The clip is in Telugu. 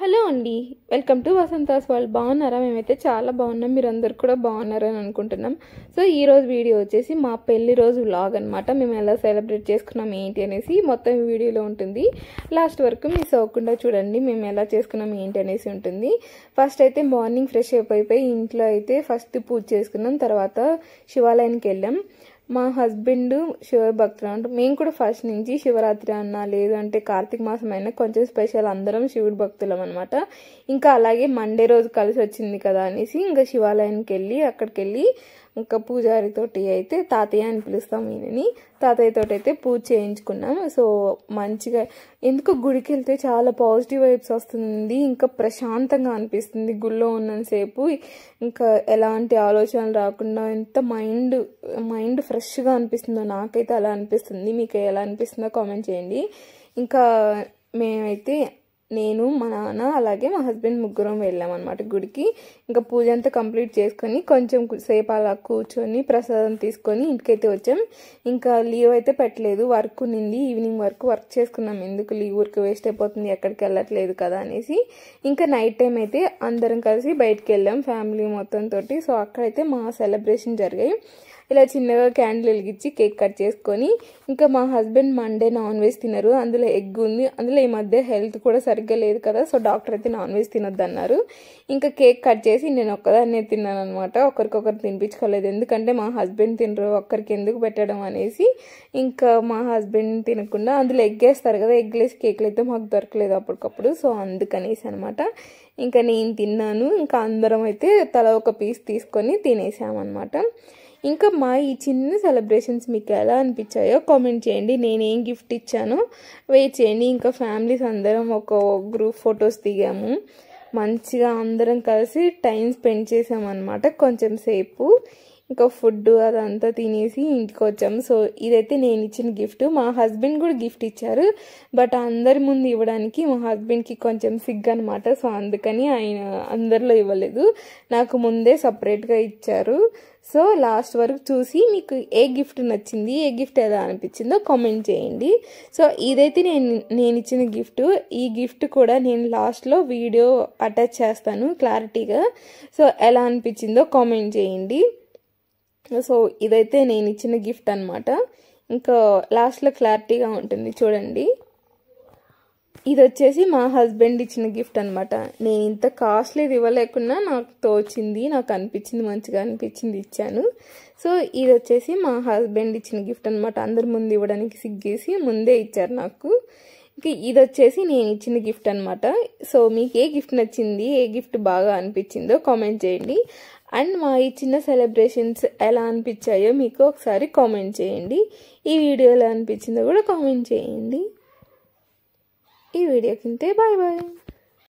హలో అండి, వెల్కమ్ టు వసంతాస్ వరల్డ్. బాగున్నారా? మేమైతే చాలా బాగున్నాం. మీరు అందరు కూడా బాగున్నారని అనుకుంటున్నాం. సో ఈరోజు వీడియో వచ్చేసి మా పెళ్లి రోజు వ్లాగ్ అనమాట. మేము ఎలా సెలబ్రేట్ చేసుకున్నాం ఏంటి అనేసి మొత్తం వీడియోలో ఉంటుంది. లాస్ట్ వరకు మిస్ అవ్వకుండా చూడండి. మేము ఎలా చేసుకున్నాం ఏంటి అనేసి ఉంటుంది. ఫస్ట్ అయితే మార్నింగ్ ఫ్రెష్ అయిపోయి ఇంట్లో అయితే ఫస్ట్ పూజ చేసుకున్నాం. తర్వాత శివాలయానికి వెళ్ళాం. మా హస్బెండ్ శివ భక్తులు అంటే మేము కూడా ఫస్ట్ నుంచి శివరాత్రి అన్నా లేదంటే కార్తీక మాసం అయినా కొంచెం స్పెషల్, అందరం శివుడి భక్తులం అనమాట. ఇంకా అలాగే మండే రోజు కలిసి వచ్చింది కదా అనేసి ఇంకా శివాలయానికి వెళ్ళి అక్కడికి వెళ్ళి ఇంకా పూజారితోటి అయితే తాతయ్య అని పిలుస్తాం ఈయనని, తాతయ్యతో అయితే పూజ చేయించుకున్నాం. సో మంచిగా ఎందుకు గుడికి వెళ్తే చాలా పాజిటివ్ వైబ్స్ వస్తుంది, ఇంకా ప్రశాంతంగా అనిపిస్తుంది. గుళ్ళో ఉన్నంతసేపు ఇంకా ఎలాంటి ఆలోచనలు రాకుండా ఎంత మైండ్ ఫ్రెష్గా అనిపిస్తుందో నాకైతే అలా అనిపిస్తుంది. మీకు ఎలా అనిపిస్తుందో కామెంట్ చేయండి. ఇంకా మేమైతే నేను మా నాన్న అలాగే మా హస్బెండ్ ముగ్గురం వెళ్ళామన్నమాట గుడికి. ఇంకా పూజ అంతా కంప్లీట్ చేసుకొని కొంచెం సేపు అలా కూర్చొని ప్రసాదం తీసుకొని ఇంటికైతే వచ్చాం. ఇంకా లీవ్ అయితే పెట్టలేదు, వర్క్ ఉన్నింది. ఈవినింగ్ వరకు వర్క్ చేసుకున్నాం. ఎందుకు లీవ్ వర్క్ వేస్ట్ అయిపోతుంది, ఎక్కడికి వెళ్ళట్లేదు కదా అనేసి. ఇంకా నైట్ టైం అయితే అందరం కలిసి బయటకు వెళ్ళాం ఫ్యామిలీ మొత్తం తోటి. సో అక్కడైతే మా సెలబ్రేషన్ జరిగాయి. ఇలా చిన్నగా క్యాండిల్ వెలిగించి కేక్ కట్ చేసుకొని, ఇంకా మా హస్బెండ్ మండే నాన్ వెజ్ తినరు, అందులో ఎగ్ ఉంది. అందులో ఈ మధ్య హెల్త్ కూడా సరిగ్గా లేదు కదా, సో డాక్టర్ అయితే నాన్ వెజ్ తినొద్దు అన్నారు. ఇంకా కేక్ కట్ చేసి నేను ఒక్కదాన్నే తిన్నాను అనమాట. ఒకరికొకరు తినిపించుకోలేదు, ఎందుకంటే మా హస్బెండ్ తినరు, ఒక్కరికి ఎందుకు పెట్టడం అనేసి. ఇంకా మా హస్బెండ్ తినకుండా అందులో ఎగ్ వేస్తారు కదా, ఎగ్లేసి కేక్లు అయితే మాకు దొరకలేదు అప్పటికప్పుడు, సో అందుకనేసి అనమాట. ఇంకా నేను తిన్నాను. ఇంకా అందరం అయితే తల ఒక పీస్ తీసుకొని తినేసామన్నమాట. ఇంకా మా ఈ చిన్న సెలబ్రేషన్స్ మీకు ఎలా అనిపించాయో కామెంట్ చేయండి. నేనేం గిఫ్ట్ ఇచ్చానో వెయిట్ చేయండి. ఇంకా ఫ్యామిలీస్ అందరం ఒక గ్రూప్ ఫొటోస్ దిగాము. మంచిగా అందరం కలిసి టైం స్పెండ్ చేసామన్నమాట కొంచెం సేపు. ఇంకా ఫుడ్ అదంతా తినేసి ఇంటికి వచ్చాము. సో ఇదైతే నేను ఇచ్చిన గిఫ్ట్. మా హస్బెండ్ కూడా గిఫ్ట్ ఇచ్చారు, బట్ అందరి ముందు ఇవ్వడానికి మా హస్బెండ్కి కొంచెం సిగ్గు అనమాట. సో అందుకని ఆయన అందరిలో ఇవ్వలేదు, నాకు ముందే సపరేట్గా ఇచ్చారు. సో లాస్ట్ వరకు చూసి మీకు ఏ గిఫ్ట్ నచ్చింది, ఏ గిఫ్ట్ ఎలా అనిపించిందో కామెంట్ చేయండి. సో ఇదైతే నేను ఇచ్చిన గిఫ్ట్. ఈ గిఫ్ట్ కూడా నేను లాస్ట్లో వీడియో అటాచ్ చేస్తాను క్లారిటీగా. సో ఎలా అనిపించిందో కామెంట్ చేయండి. సో ఇదైతే నేను ఇచ్చిన గిఫ్ట్ అనమాట. ఇంకా లాస్ట్లో క్లారిటీగా ఉంటుంది చూడండి. ఇది వచ్చేసి మా హస్బెండ్ ఇచ్చిన గిఫ్ట్ అనమాట. నేను ఇంత కాస్ట్లీది ఇవ్వలేకున్నా నాకు తోచింది, నాకు అనిపించింది, మంచిగా అనిపించింది ఇచ్చాను. సో ఇది వచ్చేసి మా హస్బెండ్ ఇచ్చిన గిఫ్ట్ అనమాట. అందరి ముందు ఇవ్వడానికి సిగ్గేసి ముందే ఇచ్చారు నాకు. ఇంకా ఇది వచ్చేసి నేను ఇచ్చిన గిఫ్ట్ అనమాట. సో మీకు ఏ గిఫ్ట్ నచ్చింది, ఏ గిఫ్ట్ బాగా అనిపించిందో కామెంట్ చేయండి. అండ్ మా ఈ చిన్న సెలబ్రేషన్స్ ఎలా అనిపించాయో మీకు ఒకసారి కామెంట్ చేయండి. ఈ వీడియో ఎలా అనిపించిందో కూడా కామెంట్ చేయండి. ఈ వీడియోకి ఇంతే, బాయ్ బాయ్.